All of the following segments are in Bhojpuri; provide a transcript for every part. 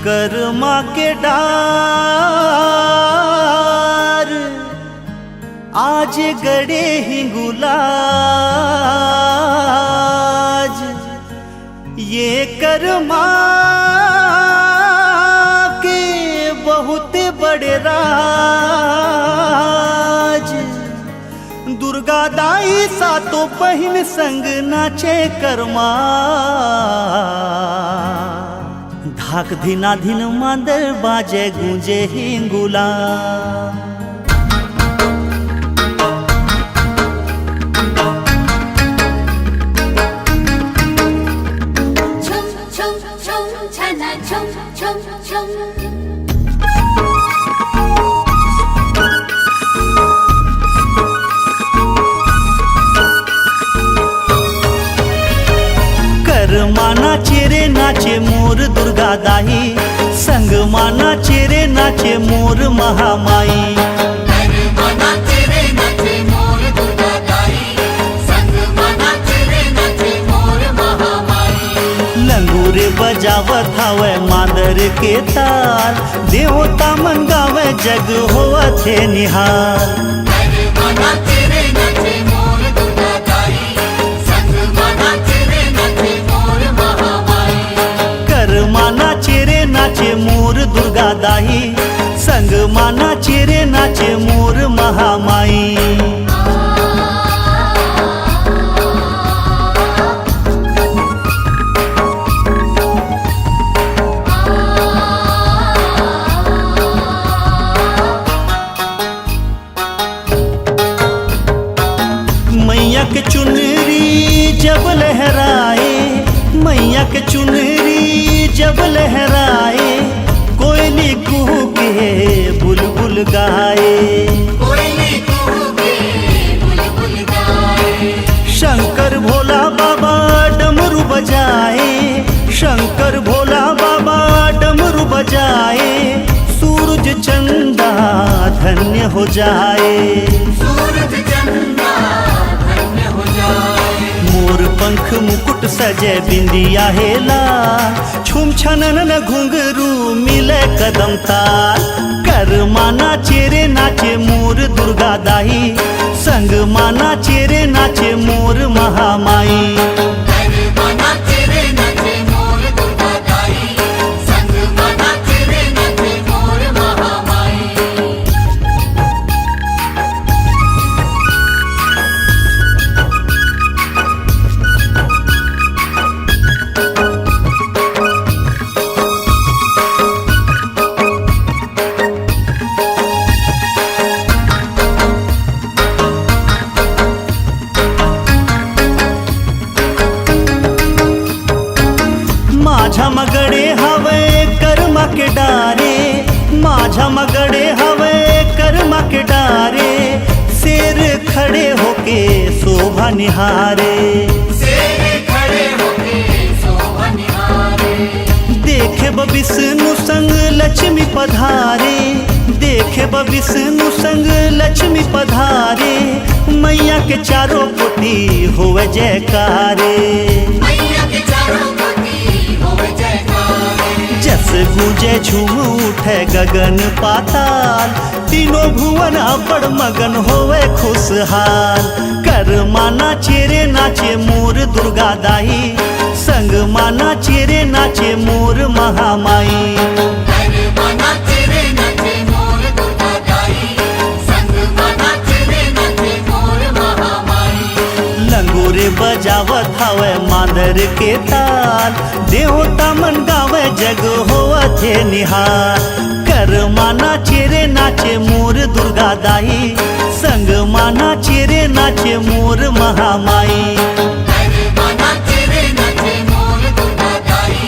कर्मा के डार आज गड़े हिंगुलाज, ये कर्मा के बहुत बड़े राज। दुर्गा दाई सातों बहिन संग नाचे कर्मा, धाक धिना धिन मांदर बाजे गूंजे हिंगुला। छुम छुम छुम छना छुम छुम छुम। कर्मा नाचे रे नाचे मोर दुर्गा दाई, संग माना चेरे नाचे मोर महामाई। कर्मा नाचे रे नाचे मोर दुर्गा दाई, संग माना चेरे नाचे मोर महामाई। लंगूरे बजावत हवे मादर के ताल, देवता मन गावे जग होवथे निहाल। कर्मा नाचे रे नाचे मोर दुर्गा दाई, संग माना चेरे नाचे मोर महामाई। कर्मा नाचे रे नाचे मोर दुर्गा दाई, संग माना चेरे नाचे मोर महामाई। मैया के चुनरी जब लहराए, मैया के चुनरी जब लहराए, कोयली कुहू के बुलबुल गाए। कोयली कुहू के बुलबुल गाए। शंकर भोला बाबा डमरू बजाए, शंकर भोला बाबा डमरू बजाए, सूरज चंदा धन्य हो जाए। सूरज चंदा धन्य हो जाए। मोर पंख मुकुट सजे बिंदिया हेला, छुम छनन घुंघरू मिले कदम ताल। कर्मा नाचे रे नाचे मोर दुर्गा दाई, संग माना चेरे नाचे मोर महामाई। कर्मा नाचे रे नाचे मोर दुर्गा दाई, संग माना चेरे नाचे मोर महामाई। माझा मगड़े हवे कर्मा के डारे, माझा मगड़े हवे कर्मा के डारे, शेर खड़े होके शोभा निहारे। शेर खड़े होके शोभा निहारे। देखे विष्णु संग लक्ष्मी पधारे, देखे विष्णु संग लक्ष्मी पधारे, मैया के चारों कोटि होवे जयकारे। मैया के चारों कोटि होवे जयकारे। जस गूंजे झूम उठे गगन पाताल, तीनों भुवन अपड़ मगन होवे खुशहाल। कर्मा नाचे रे नाचे मोर दुर्गा दाई, संग माना चेरे नाचे मोर महामाई। कर्मा नाचे रे नाचे मोर दुर्गा दाई, संग माना चेरे नाचे मोर महामाई। लंगूरे बजावत हवे मादर के ताल, देवता मन गावे जग होवथे निहाल। कर्मा नाचे रे नाचे मोर दुर्गा दाई, संग माना चेरे नाचे मोर महामाई। कर्मा नाचे रे नाचे मोर दुर्गा दाई,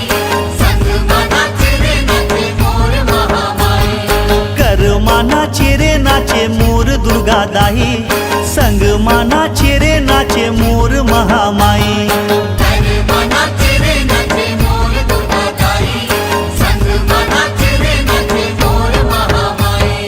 संग माना चेरे नाचे मोर महामाई। कर्मा नाचे रे नाचे मोर दुर्गा दाई, संग माना चेरे नाचे मोर महामाई। कर्मा नाचे रे नाचे मोर दुर्गा दाई, संग माना चेरे नाचे मोर महामाई।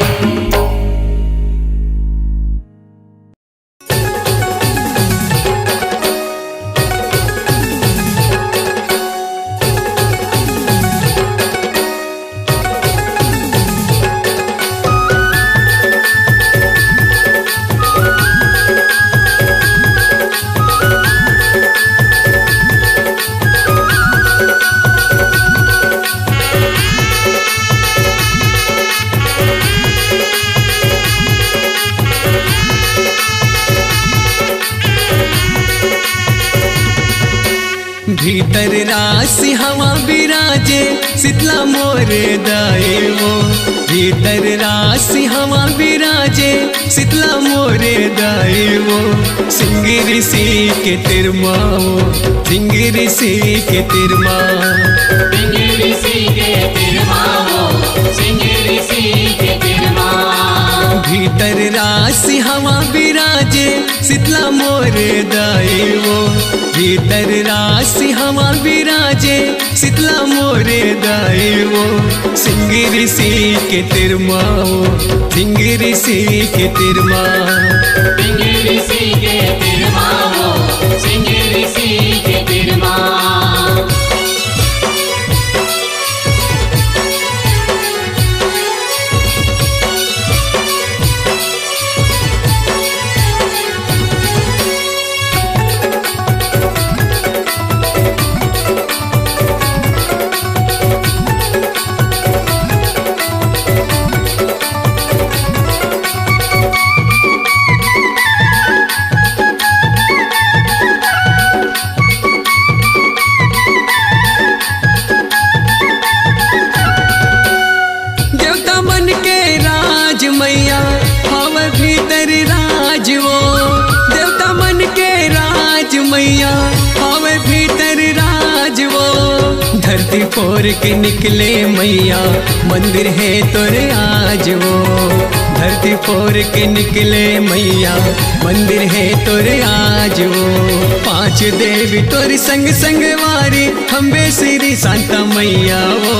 भीतर राशि हवा विराजे शीतला मोरे दाई वो। भीतर राशि हवा विराजे शीतला मोरे दाई वो। सिंह ऋषि के तिरमा वो, सिंह ऋषि के तिरमा। सिंह ऋषि के तिरमा वो, सिंह ऋषि के तिरमा। भीतर राशि हवा विराजे शीतला मोरे दाई वो। भीतर राशि हवा विराजे शीतला मोरे दाई वो। सिंह ऋषि के तिरमा वो, सिंह ऋषि के तिरमा। सिंह ऋषि के तिरमा वो, सिंह ऋषि के तिरमा। धरती फोर के निकले मैया मंदिर है तोरे आज वो। धरती फोर के निकले मैया मंदिर है तोरे आज वो। पांच देवी तोरी संग संग वारी खम्बे श्री शांता मैया वो।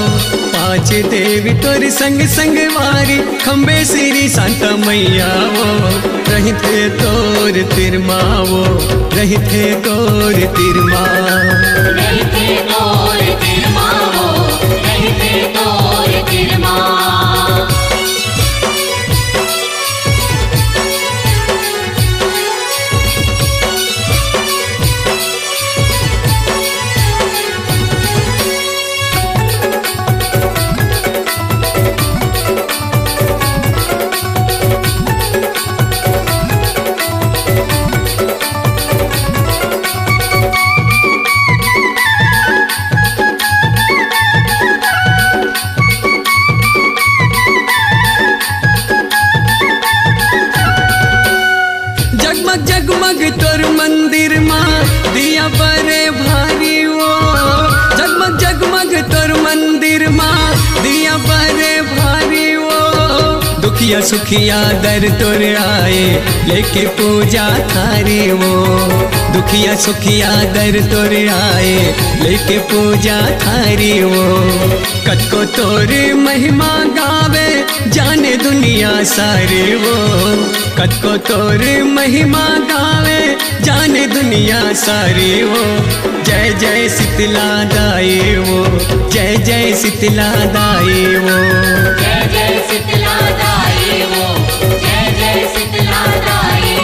पांच देवी तोरी संग संग वारी खम्बे श्री शांता मैया वो। रही थे तोर तिरमा वो, रही थे तोर तिरमा। रही थे तोर तिरमा वो, रही थे तोर तिरमा। जगमग तोर मंदिर माँ दिया बड़े भारी वो। जगमग जगमग तोर मंदिर माँ दिया बड़े भारी वो। दुखिया सुखिया दर तोर आए लेके पूजा थारी वो। दुखिया सुखिया दर तोर आए लेके पूजा थारी वो। कतको तोर महिमा गावे जाने दुनिया सारी वो। कतको तोर महिमा गावे जाने दुनिया सारी वो। जय जय शीतला दाई वो, जय जय शीतला दाई वो। जय जय शीतला दाई वो, जय जय शीतला दाई।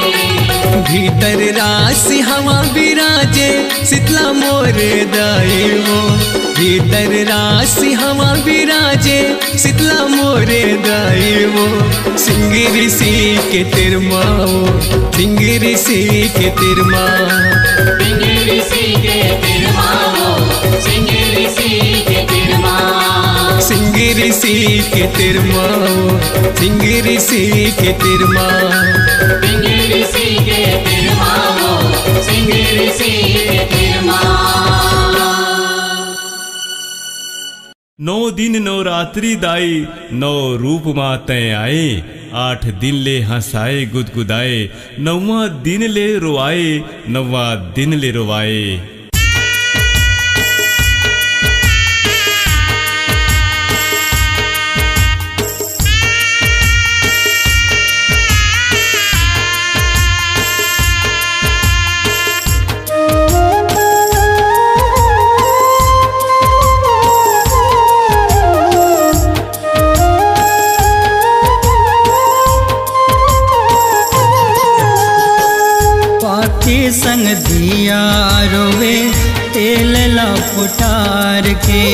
भीतर राशि हवा विराजे शीतला मोरे दाई वो। भीतर राशि हवा विराजे शीतला मोरे दाई वो। सिंह ऋषि के तिरमा वो, सिंह ऋषि के तिरमा। सिंह ऋषि के तिरमा वो, सिंह ऋषि के तिरमा। सिंह ऋषि के तिरमा वो, सिंह ऋषि के तिरमा। सिंह ऋषि के तिरमा वो, सिंह ऋषि के तिरमा। 9 दिन नवरात्रि दाई, 9 रूप माते आए। 8 दिन ले हंसाए गुदगुदाए, 9वां दिन ले रोआए, 9वां दिन ले रोवाए। संग दिया रोवे तेल ला पुटार के।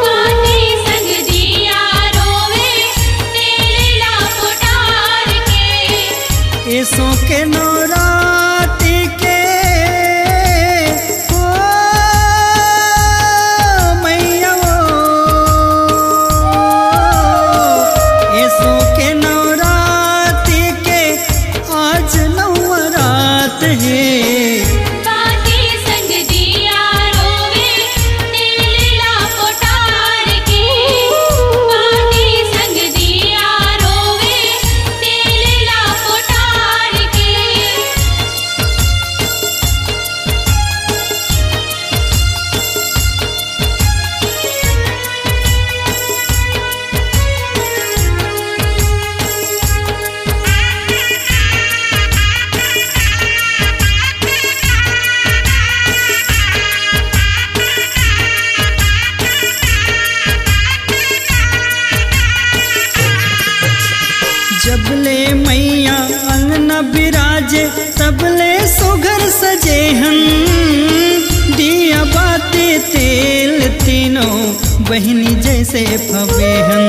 पानी संग दिया रोवे तेल ला पुटार के। ऐसों के नौराती के तबले सुघर सजे हन दिया बाती तेल तीनों बहनी जैसे फबे हन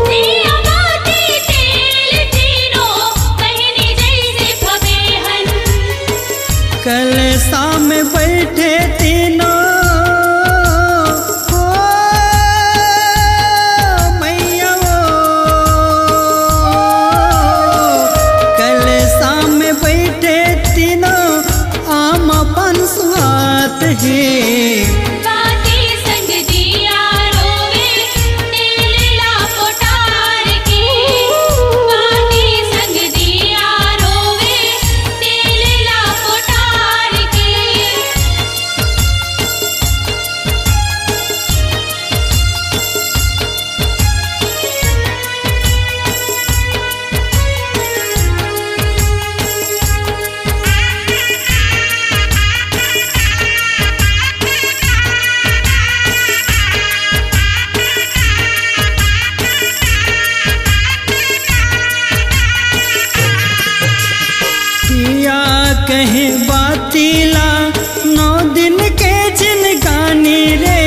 दिया बाती तेल तीनों बहनी जैसे फबे हन कलसा में बैठे तीनों हो मैया वो कलसा में बैठे तीनों आम अपन सुहात है बाती संग दिया रोवे तेल ला पोटार के बाती संग दिया रोवे तेल ला पोटार के पिया कहे बातीला 9 दिन के जिन गानी रे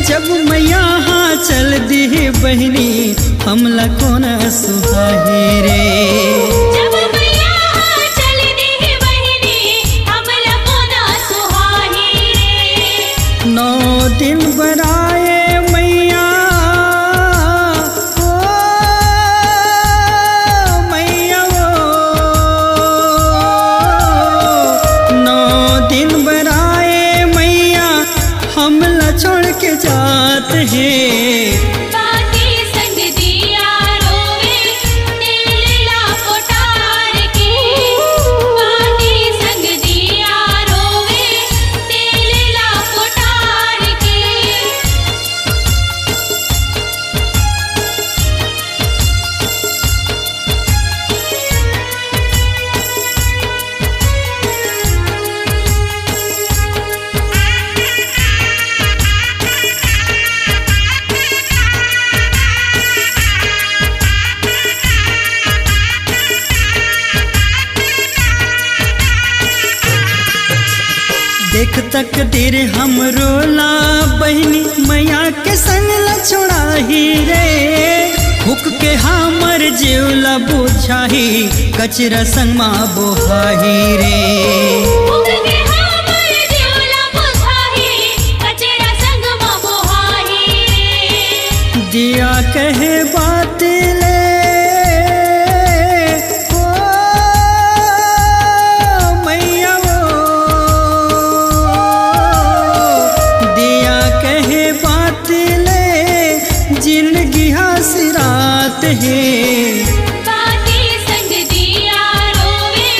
जब मैं यहाँ चल दी बहनी हमला कौन सुहाही रे जब मैया चल दी बहनी हमला कोना सुहानी रे 9 दिन बराए मैया ओ मैया वो 9 दिन बराए मैया हमला छोड़ के जात है बाती संग दिया रोवे तेल ला पोटार के बाती संग दिया रोवे तेल ला पोटार के देख तक देर हम रोला बहनी मैया के संग ला छोड़ाही रे हुक के हमर जीवला बुझाही कचरा संग माँ बोहाही रे उगके हमर जीवला बुझाही कचरा संग मा बोहाही रे दिया कहे बात ले ओ मैया वो दिया कहे बात ले जिंदगी हसरात है बाती संग दिया रोवे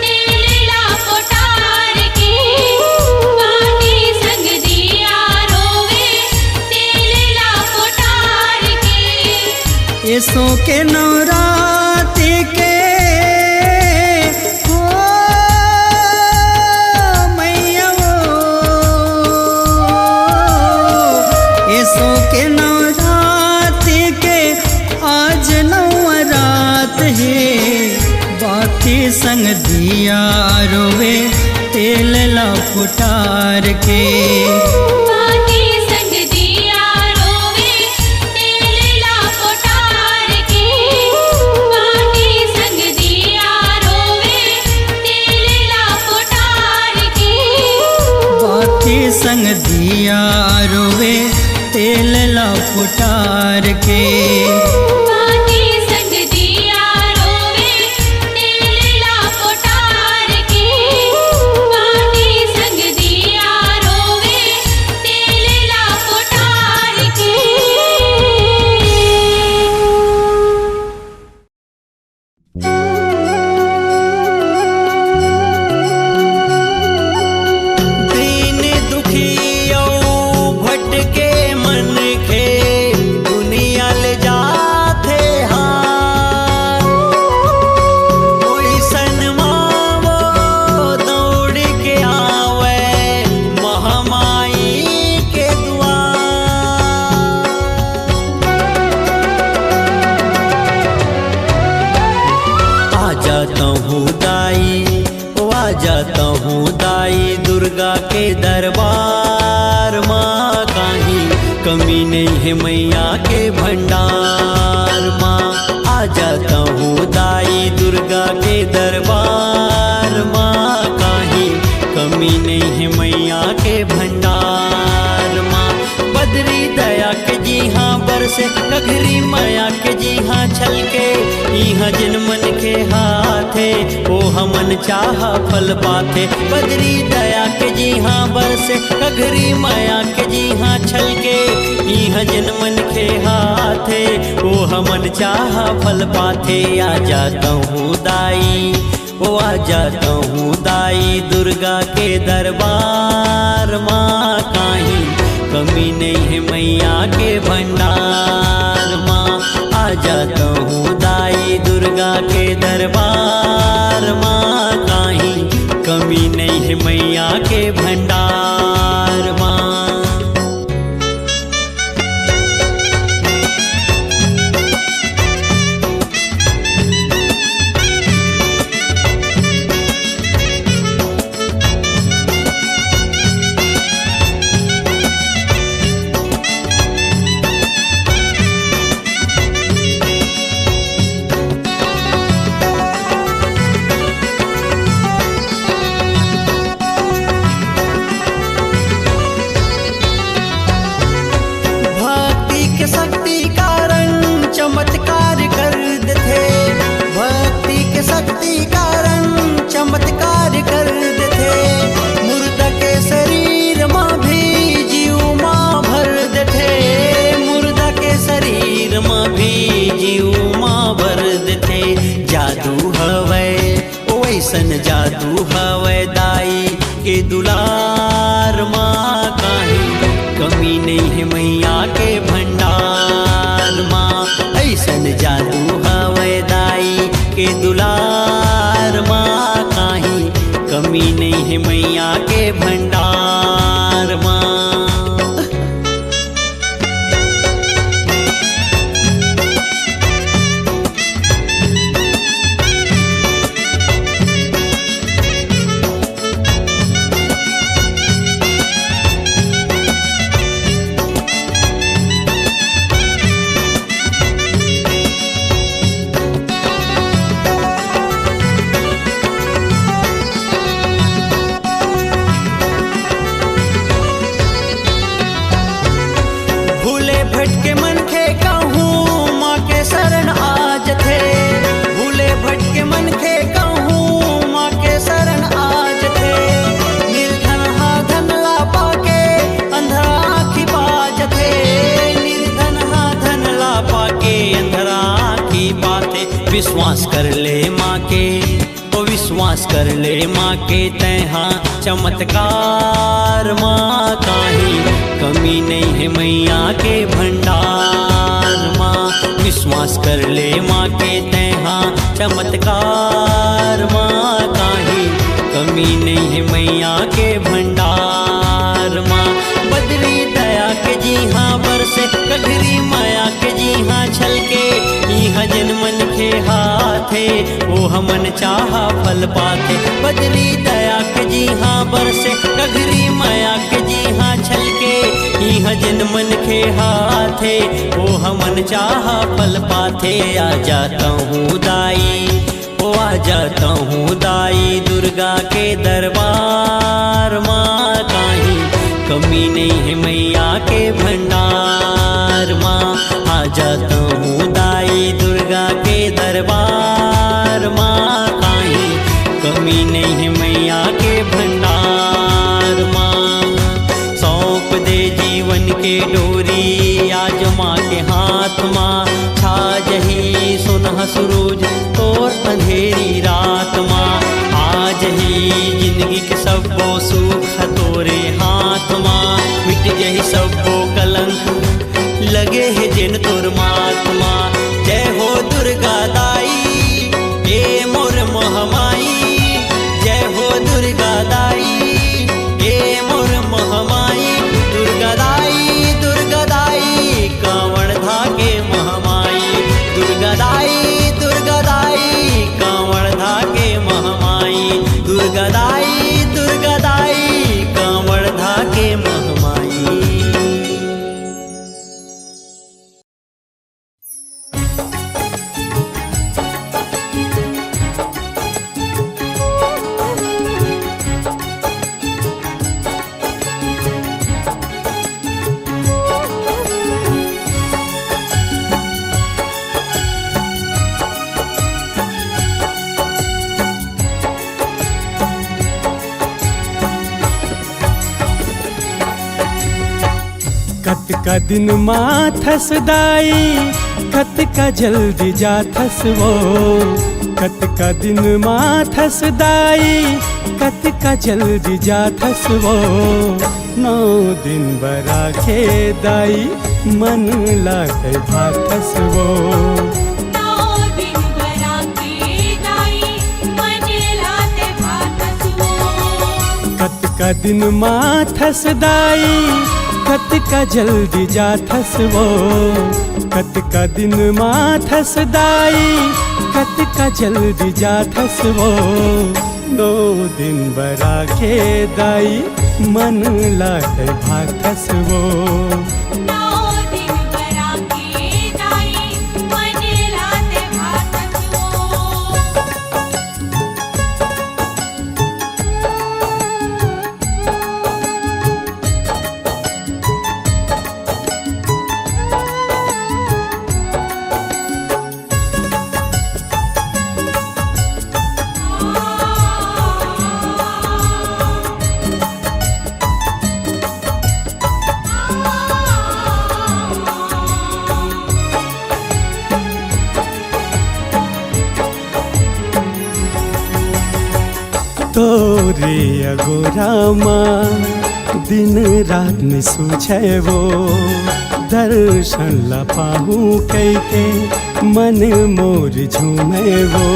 तेल ला पोटार के बाती संग दिया रोवे तेल ला पोटार के ऐसो के नवरात्रि के हो मैया वो ऐसो के नवरात्रि के आज नवरात है बाती संग दिया रोवे तेल ला फुटार के बाती संग दिया रोवे तेल ला पोटार के बाती संग दिया रोवे तेल ला पोटार के बाती संग दिया रोवे तेल ला फुटार के बाती संग दिया रोवे तेल ला पोटार के बाती संग दिया रोवे तेल ला पोटार के दीन दुखी औ भटके मन के दुनिया ले जा दुर्गा के दरबार माँ, काहीं कमी नहीं है मैया के भंडार माँ। आ जाता हूँ दाई दुर्गा के दरबार माँ, काहीं कमी नहीं है मैया के भंडार माँ। बदरी दया के जी हाँ बरसे, घघरी माया के जी हाँ छलके, इहाँ जिन मन के हाथे ओ हमन चाह फल पाथे। बदरी दया के जी हाँ बरसे, घघरी माया के जी हाँ छलके, इहाँ जिन मन के हाथे ओ हमन चाह फल पाथे। आ जाता हूँ दाई ओ आ जाता हूँ दाई दुर्गा के दरबार माँ, काहीं कमी नहीं है मैया के भंडार माँ। आ जाता हूँ दाई दुर्गा के दरबार माँ, काहीं कमी नहीं है मैया के भंडार माँ। चमत्कार कर देते, मुर्दा के शरीर माँ भी जीव माँ भर देते, मुर्दा के शरीर माँ भी जीव माँ भर देते। जादू हवै वैसन जादू हवै दाई के दुलार माँ, काहीं कमी नहीं है मैया के भंडार माँ। ऐसन जादू हवै दाई के दुलार माँ, काहीं कमी नहीं है मैया के भंडार माँ। भटके मन खे कहूँ माँ के शरण आज थे, भूले भटके मन खे कहूँ माँ के शरण आज थे। निर्धन हा धन ला पाके अंधरा आँखी बाज थे, निर्धन हा धन ला पाके अंधरा आँखी बाते। विश्वास कर ले माँ के तो विश्वास कर ले माँ के, तैहा चमत्कार माँ, काहीं कमी नहीं है मैया के भंडार माँ। विश्वास कर ले माँ के तैहा चमत्कार माँ, काहीं कमी नहीं है मैया के भंडार माँ। बदरी दया के जी हाँ बरसे, घघरी माया के जी हाँ छलके, इहाँ जिन मन के हाथे ओ हमन चाह फल पाथे। बदरी दया के जी हाँ बरसे, घघरी माया के जी हाँ छलके, इहाँ जिन मन के हाथे ओ हमन चाह फल पाथे। आ जाता हूँ दाई ओ आ जाता हूँ दाई दुर्गा के दरबार माँ, काहीं कमी नहीं है मैया के भंडार माँ। आ जाता हूँ दाई दुर्गा के दरबार माँ, काहीं कमी नहीं है मैया के भंडार माँ। सौंप दे जीवन के डोरी आज माँ के हाथ माँ, छा जही सुनह सूरज तोर अंधेरी रात माँ। आज ही जिंदगी के सबको सुख तोरे हाथ माँ, मिट जही सबको कलंक लगे है जिन तोर महात्मा। जय हो दुर्गा दाई ए मोर महामाई, जय हो दुर्गा दाई ए मोर महामाई। दुर्गा दाई दुर्गा दाई कांवड़ धागे महामाई, दुर्गा दाई दुर्गा दाई कांवड़ धागे महामाई, दुर्गा दाई कत का दिन माथस दाई कत का जल्दी जाथस वो कत का दिन माथस दाई कत का जल्दी जाथस वो 9 दिन बरा के दाई मन लागे भाथस वो 9 दिन बरा के दाई मन लाते भातस वो कत का दिन माथस दाई कत का जल्दी जाथस वो कत का दिन माथस दाई कत का जल्दी जाथस वो 9 दिन बरा के दाई मन लागे भाथस वो 9 दिन बरा के दाई मन लाते भातस वो तोरे अगोरामा दिन रात में सूझे वो दर्शन ला पाहू कई के मन मोर झूमे वो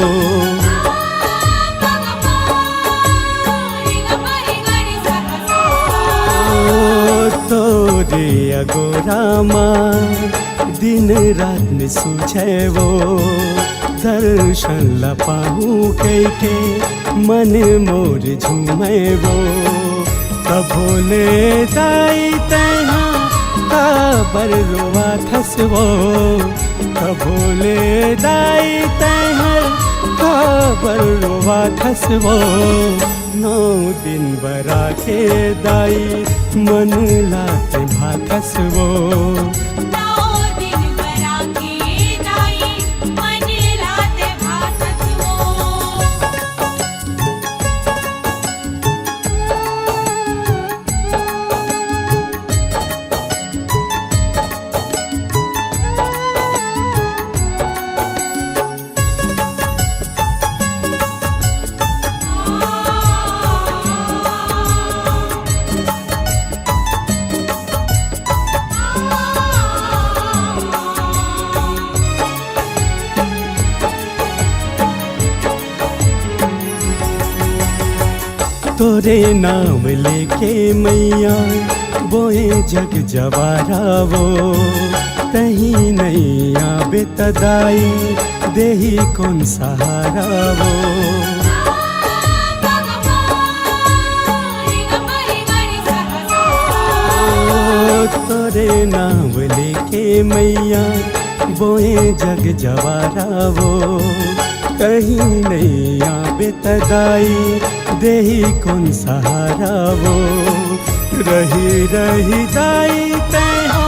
तोरे अगोरामा दिन रात में सूझे वो दर्शन ला पाहू कई के मन मोर झूमे वो कभोले दाई तैहा काबर रोवा थस वो कभोले दाई तैहा काबर रोवा थस वो 9 दिन बरा के दाई मन लाते भाथस वो 9 दिन बरा के दाई मन लाते भातस वो तोरे नाम लेके मैया बोए जग जवारा वो तही नैया बेतदाई देही कौन सहारा वो तोरे नाम लेके मैया बोए जग जवारा वो कहीं नैया बेतदाई देही कौन सहारा वो रही रही दाई तैहा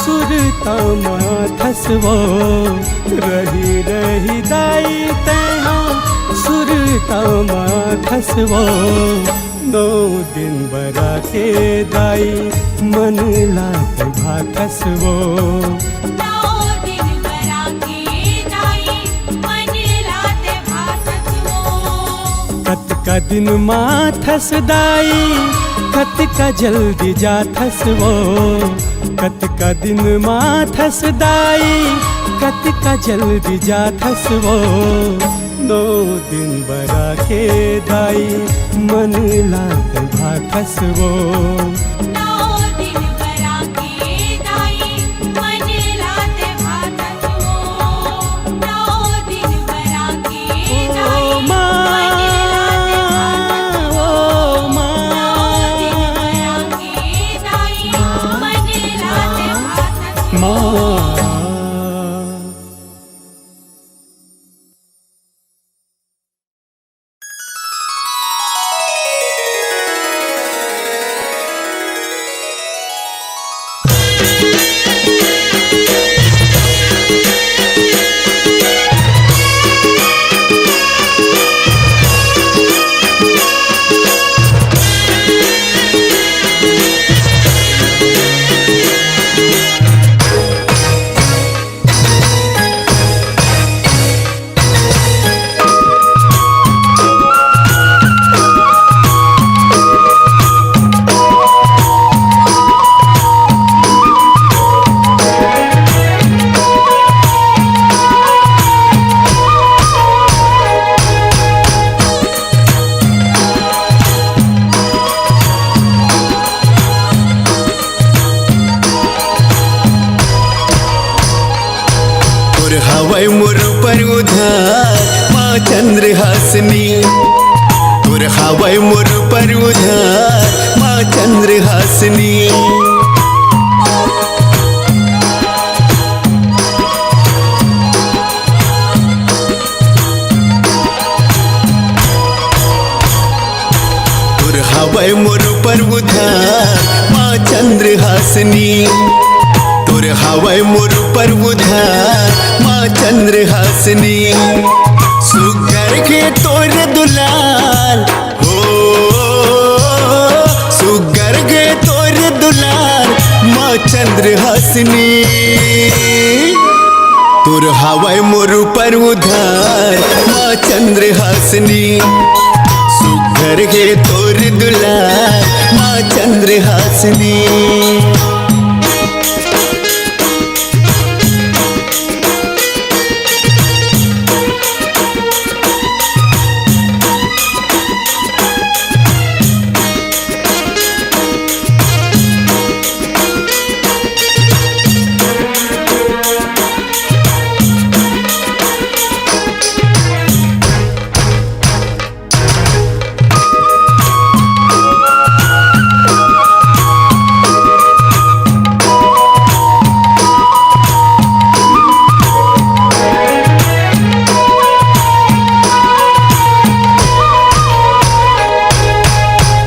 सुरता माथस वो रही रही दाई तैहा सुरता माथस वो 9 दिन बरा के दाई मन लागे भाथस वो 9 दिन बरा के दाई मन लाते भातस वो कत का दिन माथस दाई कत का जल्दी जाथस वो कत का दिन माथस दाई कत का जल्दी जाथस वो 9 दिन बरा के दाई मन लागे भाथस वो 9 दिन बरा के दाई मन लाते भातस वो 9 दिन बरा के दाई मन लाते भातस वो 9 दिन बरा के दाई मन लाते भातस वो माँ हवै मोर पर उधार माँ चंद्रहासिनी तोर हवै मोर पर उधार माँ चंद्रहासिनी हवै मोर पर उधार माँ चंद्रहासिनी तोर हवै मोर पर उधार माँ चंद्रहासिनी सुगर के तोर दुलार हो सुगर के तोर दुलार माँ चंद्रहासिनी तोर हवै मोर पर उधार माँ चंद्रहासिनी सुघर गे तोर दुलार माँ चंद्रहासिनी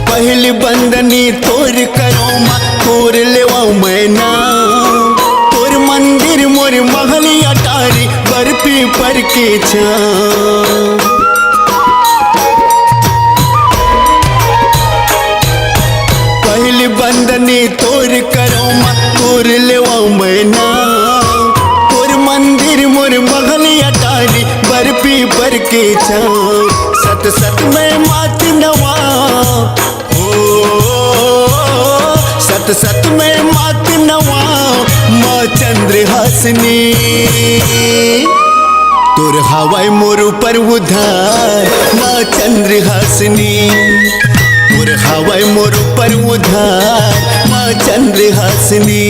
पहली बंदनी तोर करो माँ तोर लेवाऊ मैना तोर मंदिर मोर महल अटारी बर्फी पर के छां पहली बंदनी तोर करो माँ तोर लेवाऊ मैना तोर मंदिर मोर महल अटारी बर्फी पर के छां सत सत में मात नवा सत सत में मात नवा माँ चंद्रहासिनी तोर हवै मोर पर उधार माँ चंद्रहासिनी तोर हवै मोर पर उधार माँ चंद्रहासिनी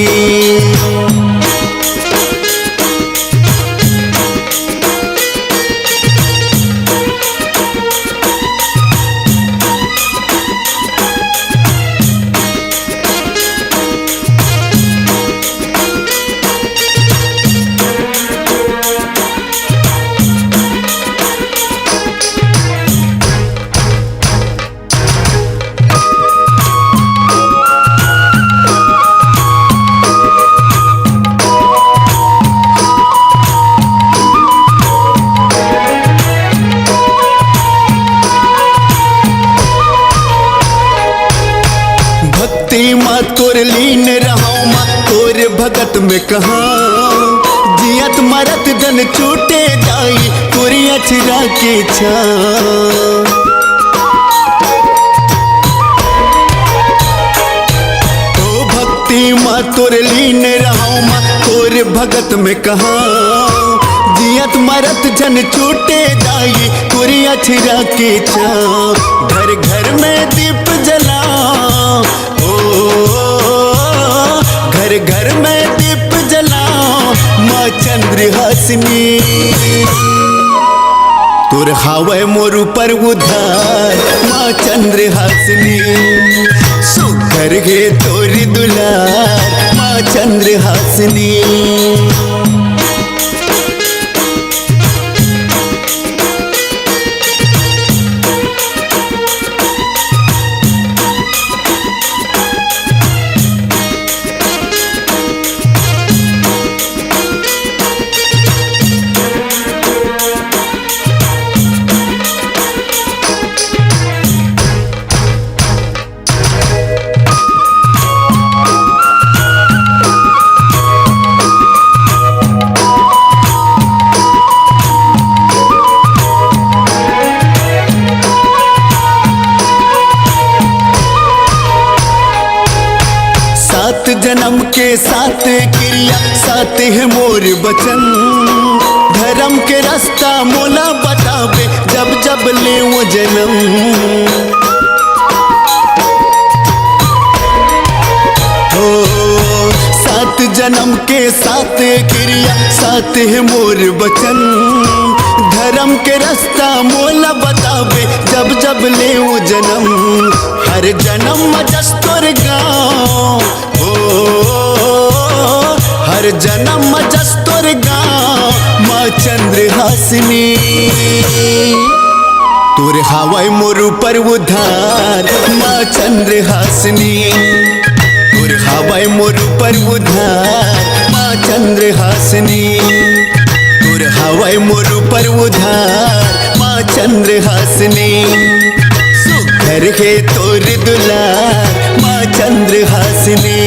माँ तोर लीन रहो माँ तोर भगत में कहाँ जियत मरत जन छूटे जाई तोरी अछरा के छां ओ भक्ति माँ तोर लीन रहो माँ तोर भगत में कहाँ जियत मरत जन छूटे जाई तोरी अछरा के छां घर घर में दीप जला घर घर में दीप जलाओ माँ चंद्रहासिनी तोर हवै मोर पर उधार माँ चंद्रहासिनी सुघर गे तोर दुलार माँ चंद्रहासिनी सात जन्म के साथ क्रिया साथ है मोर बचन धर्म के रास्ता मोला बतावे जब जब ले वो जन्म हो सात जन्म के साथ क्रिया साथ है मोर बचन धर्म के रास्ता मोला बतावे जब जब ले वो जन्म हर जन्म मजस्तोर गाँव हर जन्म मजस्तोर गाँव माँ चंद्रहासिनी तोर हवाई मोर पर उधार माँ चंद्रहासिनी तोर हवाई मोर पर उधार माँ चंद्रहासिनी तोर हवाई मोर पर उधार माँ चंद्रहासिनी सुघर है तोर दुलार माँ चंद्रहासिनी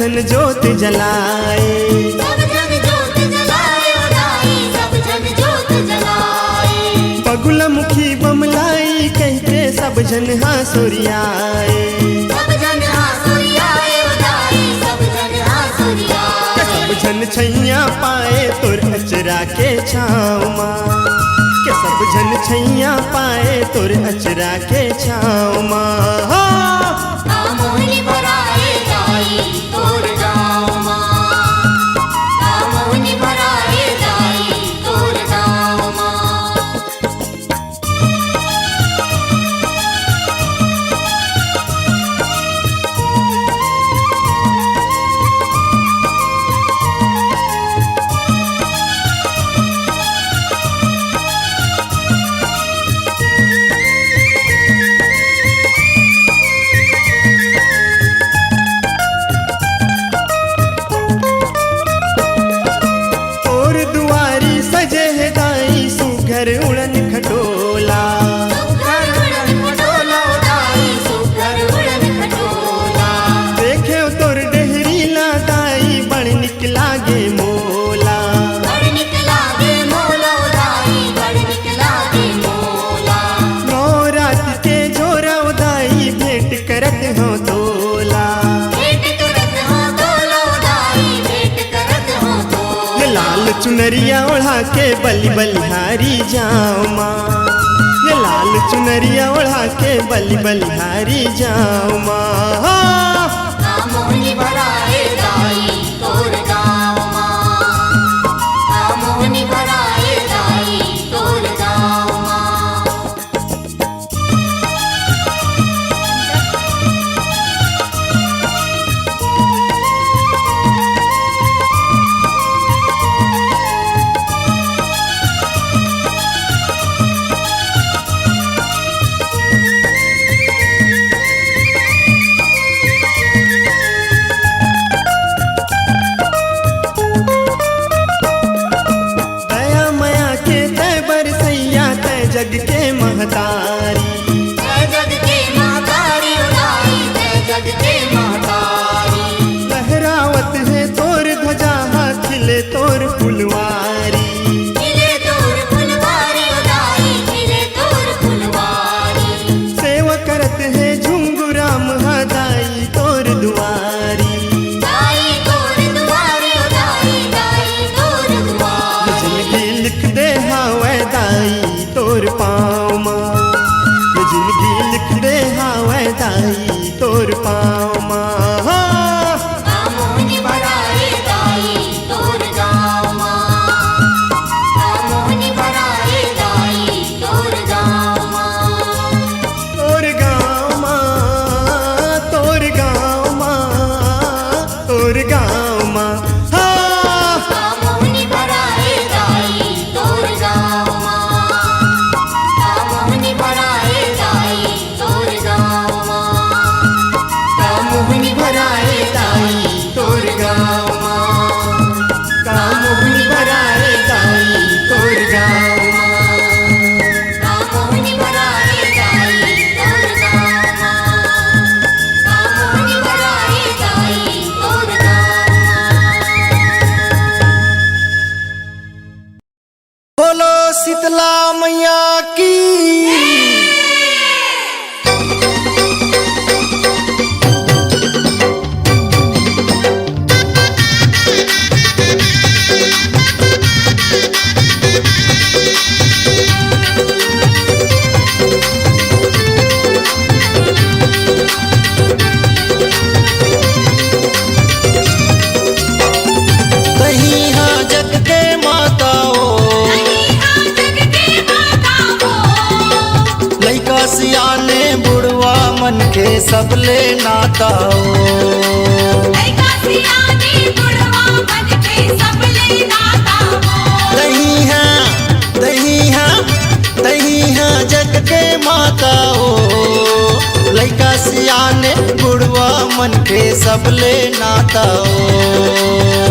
जन ज्योत जलाए बगुला मुखी बमलाई कहते सब जन हासुरियाए सब जन छैया पाए तोर अचरा के छाँव माँ के सब जन छैया पाए तोर अचरा के छाँव माँ उड़न खटोला देखे तोर डेहरीला दाई बड़ निकला गे मोला नौ रात के जोरा उदाई भेंट करत हो तोला लाल चुनरिया ओढ़ा के बलि बलिहारी जाओ माँ ये लाल चुनरिया ओढ़ा के बलि बलिहारी जाओ माँ महतारी लहरावत है तोर ध्वजा खिले तोर फुलवारी खिले तोर फुलवारी उदाई खिले तोर फुलवारी सेवा करत है झुंगुराम दाई तोर दुआरी दाई तोर दुआरी उदाई दाई तोर दुआरी जिंदगी लिख दे हावे दाई तोर पाँव माँ जिंदगी लिख दे हावे दाई तोर पाँव माँ कामोनी भराए दाई तोर गाँव माँ कामोनी भराए दाई तोर गाँव माँ तोर गाँव माँ तोर गाँव माँ तोर गाँव माँ हाँ कामोनी भराए दाई तोर गाँव माँ कामोनी भराए दाई तोर गाँव माँ कामोहनी भराए दाई तोर गाँव माँ कामोहनी भराए दाई तोर गाँव माँ कामोनी भराए दाई तोर गाँव माँ कामोनी भराए दाई तोर गाँव माँ बोलो शीतला मैया की तही हाँ जग के माता ओ लइका सियाने बुढ़वा मन के सबले नाता ओ तही हाँ जग के माता ओ लइका सियाने बुढ़वा मन के सबले नाता ओ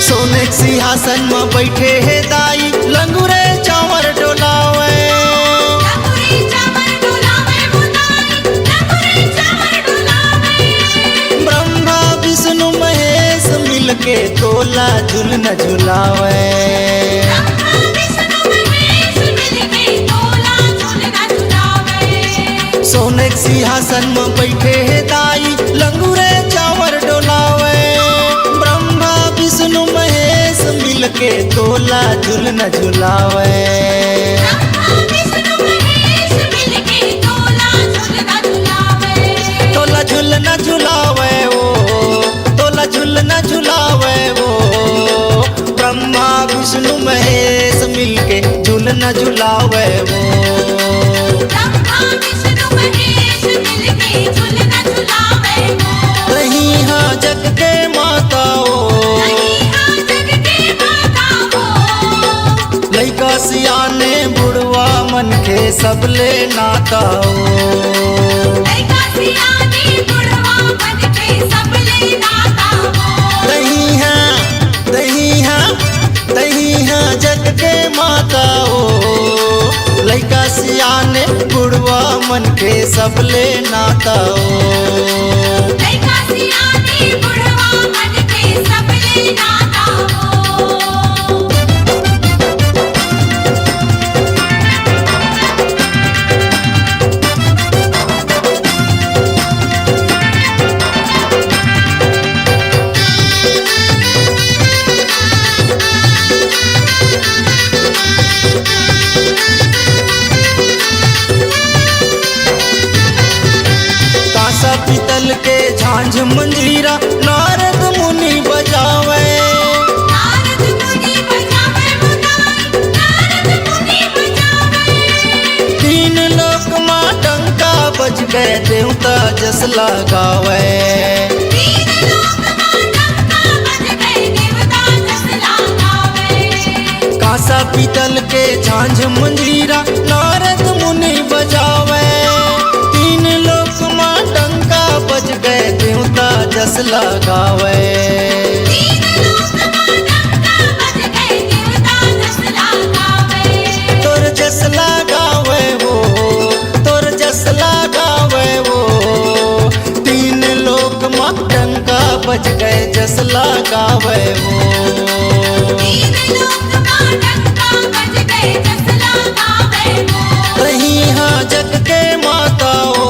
सोने के सिंहासन में बैठे है दाई लंगूरे चावर डोलावे ब्रह्मा विष्णु महेश मिलके तोला झुलन झुलावे सोने के सिंहासन में बैठे है दाई लंगूरे चावर डोलावे ब्रह्मा विष्णु महेश मिलके तोला झुलन झुलावे तोला झुलना झुलावे ओ तोला झुलना झुलावे ओ ब्रह्मा विष्णु महेश मिलके झुलना झुलावे ओ तही हाँ जग के माता ओ लइका सियाने बुढ़वा मन के सबले नाता ओ तही हाँ जग के माता ओ लइका सियाने बुढ़वा मन के सबले नाता ओ कांसा पीतल के झांझ मंजीरा नारद मुनि बजावे तीन लोक माँ डंका बज गए देवता जस लगावे पीतल के झांझ मंजीरा नारद मुनि बजावे। तीन लोक माँ डंका बज गए देवता जस लगावे। तोर जस लगावे वो, तोर जस लगावे वो। तीन लोक माँ डंका बज गए जस लगावे वो। कहीं हाँ जग के माता हो,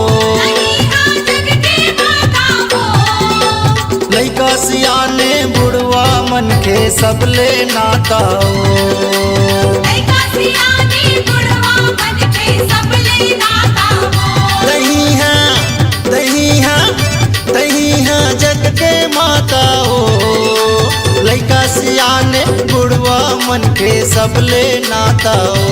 लइका सियाने बुढ़वा मन के सबले नाता हो। दही हाँ जग के माता हो, लइका सियाने बुढ़वा मन के सबले नाता हो।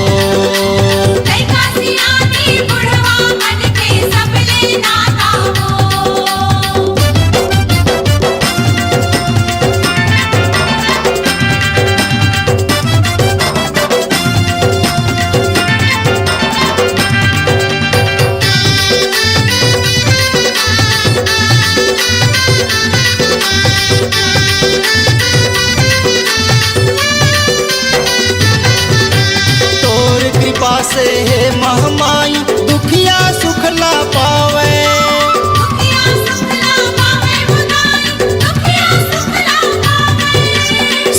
से है महमाई दुखिया सुखला पावे।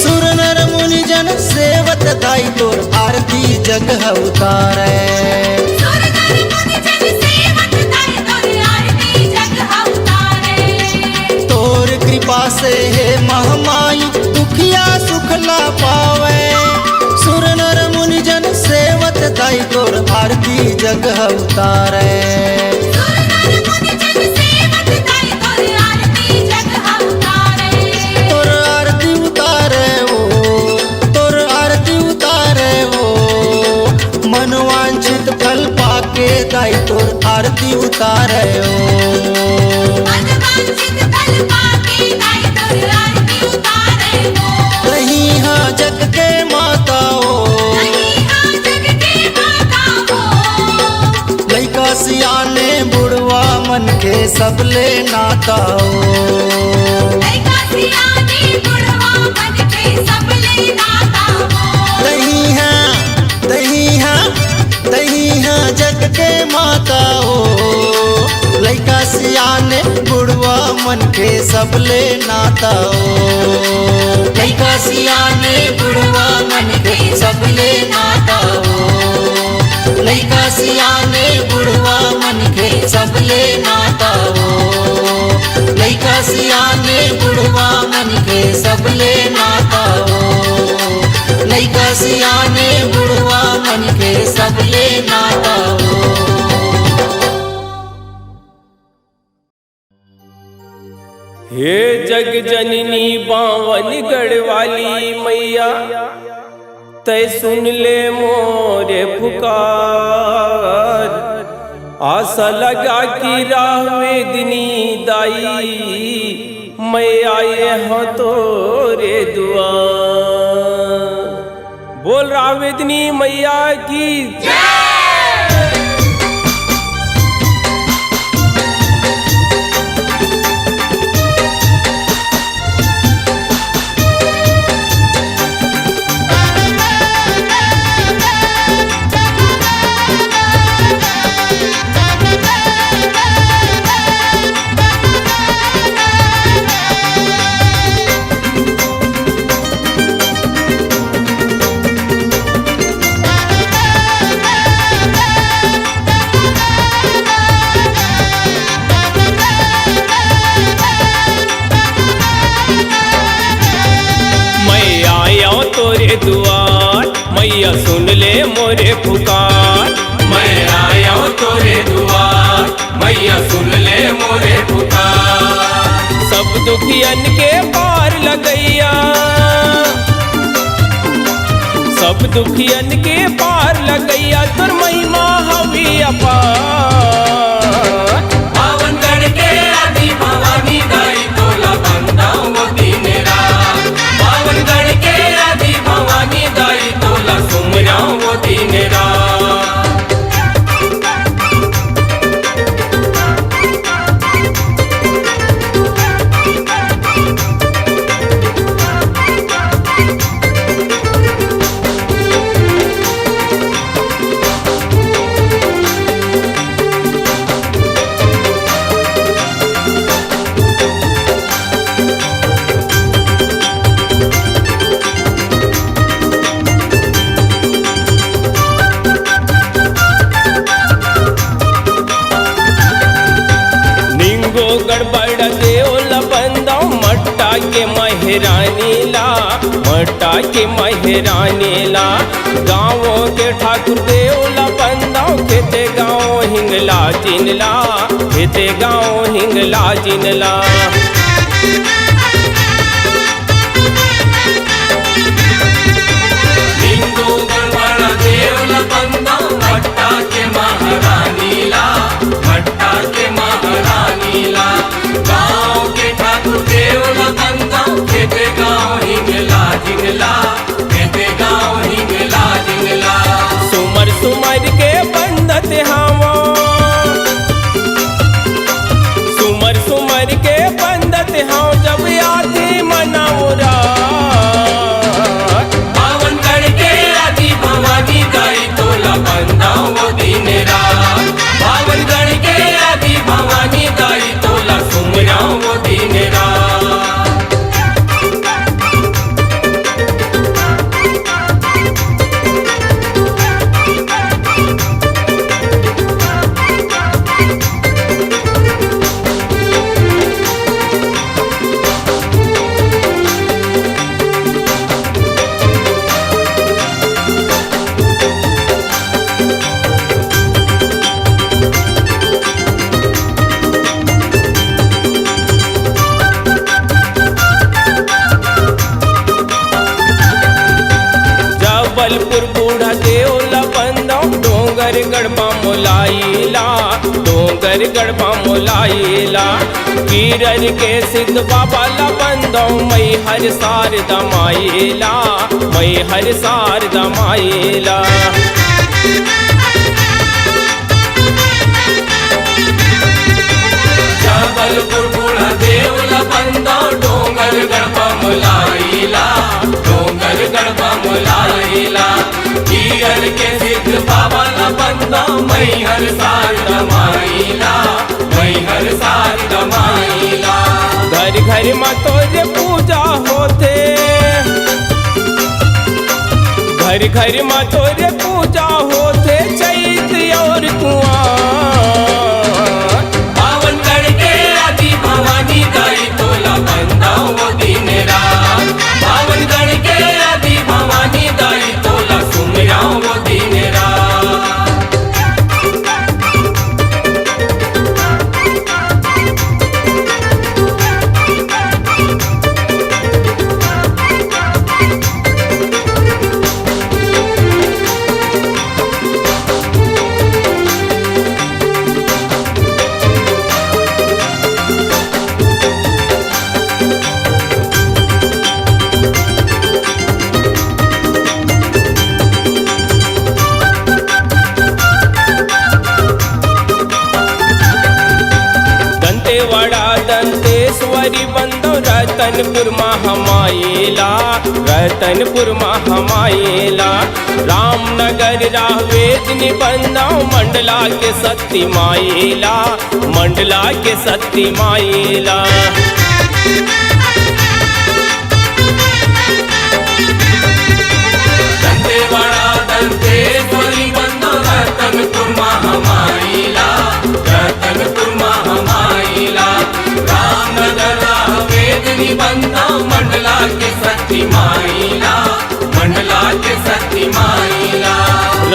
सुर नर मुनि जन सेवत दाई तोर आरती जग उतारे। तोर कृपा से है महमाई दुखिया सुखला पावे। सुर नर मुनि जन सेवत दाई तोर आरती जग उतारे। तोर आरती उतारे वो, तोर आरती उतारे वो। मनवांछित फल पाके दाई तोर आरती उतारे वो। कहीं हाँ जग के माता हो, लइका सियाने बुढ़वा मन के सबले नाता हो। दही हाँ जग के माता हो, लइका सियाने बुढ़वा मन के सबले नाता हो। लइका सियाने बुढ़वा मन के सबले नाता हो। लइका सियाने बुढ़वा मन के सबले नाता हो। लइका सियाने बुढ़वा मन के सबले नाता हो। लइका सियाने बुढ़वा मन के सबले नाता हो। हे जग जननी बावन गढ़वाली मैया, तय सुन ले मोरे पुकार। आशा लगा कि राह वेदनी दाई, मैं आए हाँ तोरे दुआर। बोल राह वेदनी मैया की तोरे दुआर, मैया सुन ले मोरे पुकार। मैं आया तोरे दुआर, मैया सुन ले मोरे पुकार। सब दुखियन के पार लगैया, सब दुखियन के पार लगैया। तोर महिमा हवी अपार। पावनगढ़ के आदि भवानी दाई तोला बंदाऊं दिन रात। पावनगढ़ के आदि भवानी दाई तोला मट्टा के महरानी ला गाँवों के ठाकुर देवला बंदाओ खेते गाँव हिंगला जिनला खेते गाँव हिंगला जिनला हिंदू गणवाड़ा देवला बंदा मट्टा के महारानीला मट्टा के महारानीला गाँव के ठाकुर देवला बंदा खेते गाँव हिंगला जिंगला खेते गाँव हिंगला जिंगला सुमर सुमर के बंदत हवा सुमर सुमर के बंदत हाँ जब आते मनाउरा पावन करके आदि भवानी गाई तोला बंदा वो दिन रात पावन करके आदि भवानी गाई तोला सुमरा वो दिन रात जबलपुर बूढ़ा देवला बंदा डोंगर गढ़पा मोलाइला डोंगर गढ़पा मोलाइला कीरर के सिद्ध बाबा ला बंदो मई हर सार दमाइला मई हर सार दमाइला जबलपुर बूढ़ा देवला बंदा डोंगर गढ़पा मुलाइला डोंगर गढ़पा मुलाइला कीरर के सिद्ध बाबा ला बंदा मई हर सार दमाइला मई हर सार दमाइला घर घर में तोरे पूजा होते घर घर में तोरे पूजा होते चैत और कुआं पावन करके आदि भवानी गाई तोला बंदा वो दिन रात पावन करके आदि भवानी गाई तोला सुमरा वो दिन रात दंतेवाड़ा दंतेश्वरी बंदो रतनपुर महामाइला रतनपुर महामाइला रामनगर रावेदनी बंदो मंडला के सती माइला मंडला के सती माइला दंतेवाड़ा दंतेश्वरी बंदो रतनपुर महामाइला रतनपुर महामाइला रामनगर वेदनी बंदा मंडला के सती माइला मंडला के सती माइला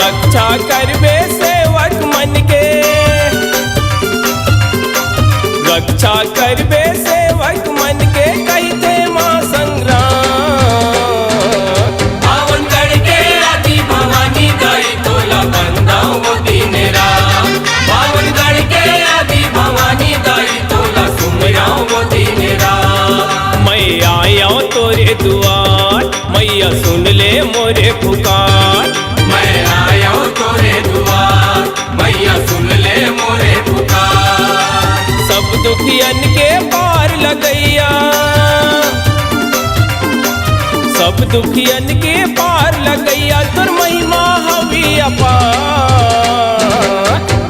रक्षा करबे सेवक मन के रक्षा करबे सेवक मन के कहते माँ संग्राम पावन करके आदि भवानी गाई तोला बंदा वो दिन रात पावन करके आदि भवानी गाई तोला सुमरा वो दिन रात मैं आया तोरे दुआर मैया सुन ले मोरे पुकार मैं आया तोरे दुआर मैया सुन ले मोरे पुकार सब दुखियन के पार लगैया सब दुखियन के पार लगैया तोर महिमा हवी अपार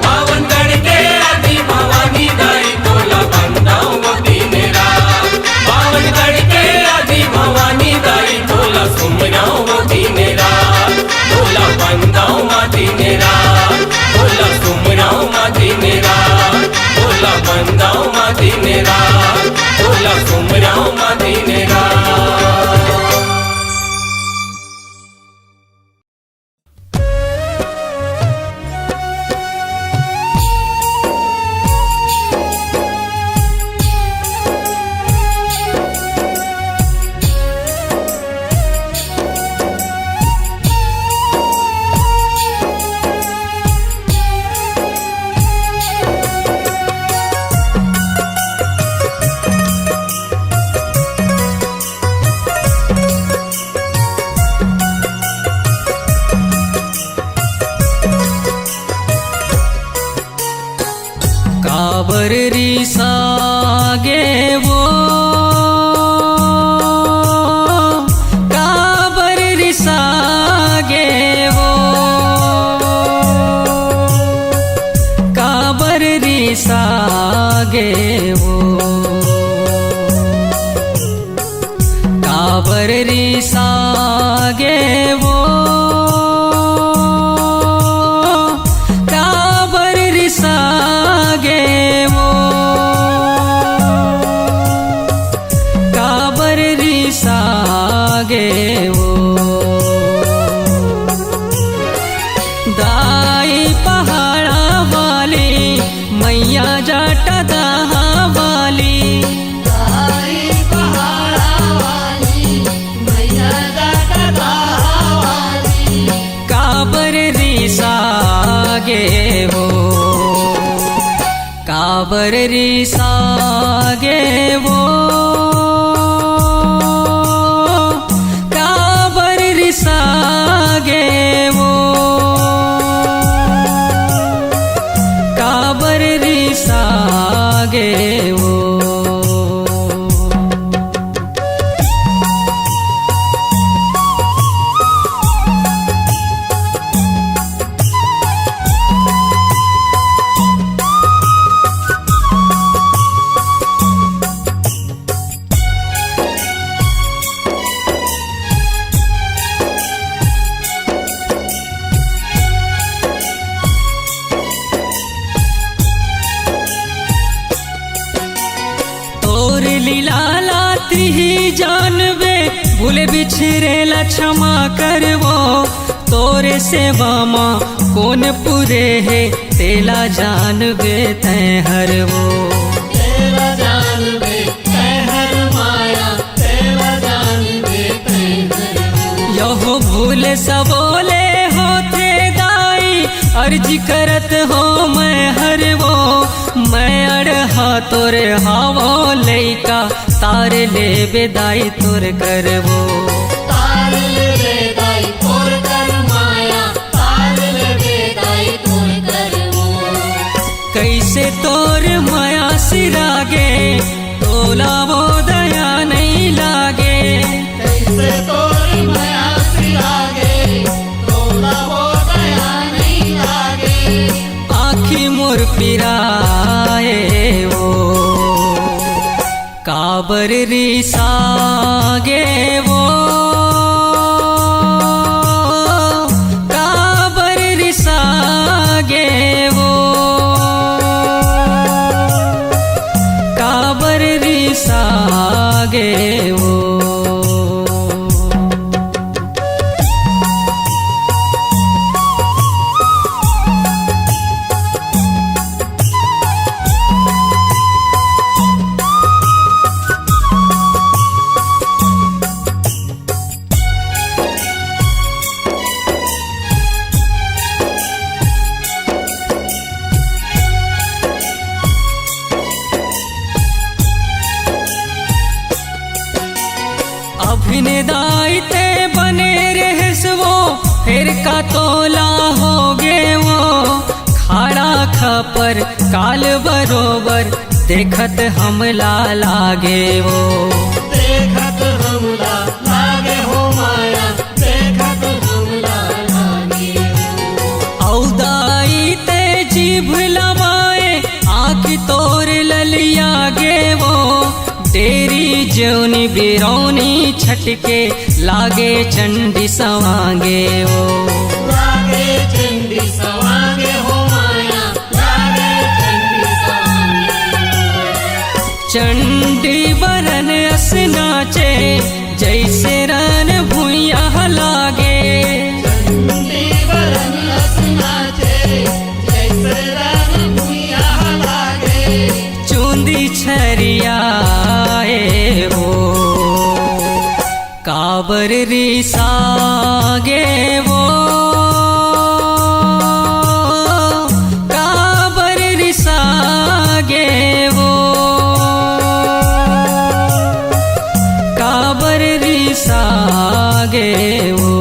पावन करके आदि भवानी गाई तोला बंदा वो दिन रात पावन करके आदि भवानी गाई तोला सुमरा वो दिन रात तोला बंदा मा दिन रात तोला सुमरा मा दिन रात तोला बंदा मा दिन रात तोला सुमरा मा दिन रात काबर रिसागे वो, काबर रिसागे वो, काबर रिसागे वो, काबर रिसागे वो, काबर रिसागे वो, काबर रिसागे वो। दाई पहाड़ा वाली मैया जाटा दहा वाली, काबर रिसागे वो, काबर रिसागे वो, काबर रिसागे वो, काबर रिसागे वो। तोर लीला लाती ही जानवे, भूले बिछरे ला क्षमा करवो, तोरे सेवा माँ कौन पूरे है, तेला जानवे तै हर वो, तेरा जानवे तै हर माया, तेरा जानवे तै हर वो। यहो भूल सबोले होते दाई, अर्जी करत हो मैं हर वो, मैं अड़हा तोरे हावो लैका, तार ले बेदाई तोर करवो, तार ले बेदाई तोर कर माया, तार ले बेदाई तोर कर वो। कैसे तोर माया सिरागे, तोला वो दया नहीं लागे, कैसे तोर माया सिरागे, तोला वो दया नहीं लागे। आँखी मोर पिराए वो, काबर रिसागे वो, काबर रिसागे वो, काबर रिसागे वो। अभिनेदाई ते बने रहस वो, फिर का तोला हो गे वो, खाड़ा खपर काल बरोबर, देखत हमला लागे वो, देखत हमला लागे हो माया, देखत हमला लागे हो। औदाई ते जीभ लवाए, आँख तोर ललिया गे वो, तेरी जौनी बिरौनी छटके, लागे चंडी सवांगे वो, लागे चंडी सवांगे हो माया, लागे चंडी सवांगे। चंडी बरन अस नाचे, जैसे रन भुइया लागे, चंडी बरन अस नाचे, जैसे रन भुइया लागे। चूंदी छरियाए वो, काबर रिसागे वो, काबर रिसागे वो, काबर रिसागे वो।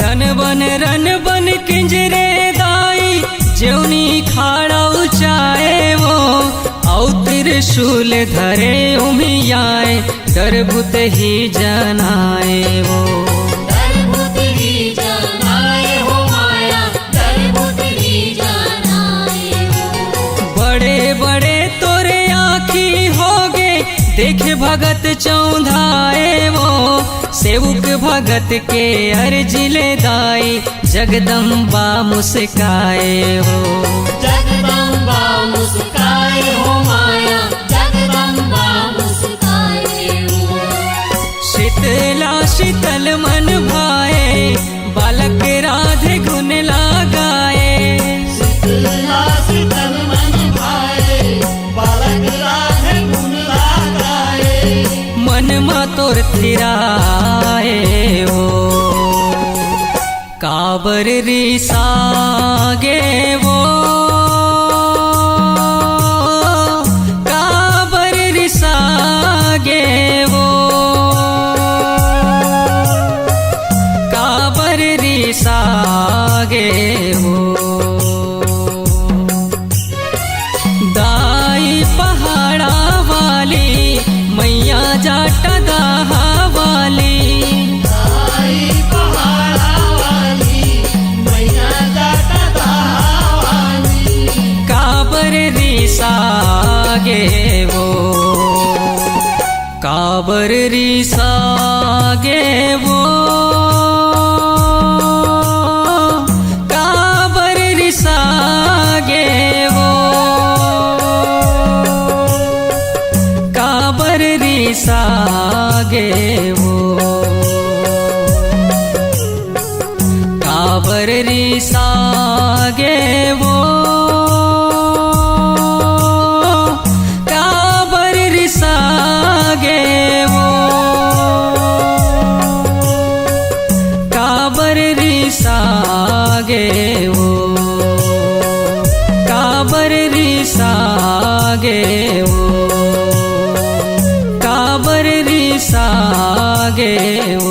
रन बन किंजरे दाई जेवनी खाड़ा ऊंचाए वो औ त्रिशूल धरे उमियाए डरभूत ही जनाए वो डरभूत ही जनाए हो माया डरभूत ही जनाए हो बड़े बड़े तोरे आँखी होगे देखे भगत चौंधाए वो सेवक भगत के अर्जिले दाई जगदम्बा मुस्काए हो जगदम्बा मुस्काए हो माया जगदम्बा मुस्काए हो शीतला शीतल मन भाए बालक राधे गुण लगाए शीतला शीतल मन भाए बालक राधे गुण लगाए मन मा तोर थिराए हो काबर रिसागे वो काबर रिसागे वो काबर रिसागे वो दाई पहाड़ा वाली मैया जाटा दाहा वाली आई पहाड़ा वाली मैया जाता दाहा वाली काबर रिसागे वो काबर रिसागे वो काबर रिसागे वो काबर रिसागे वो काबर रिसागे वो काबर रिसागे वो काबर रिसागे वो काबर रिसागे वो काबर रिसागे वो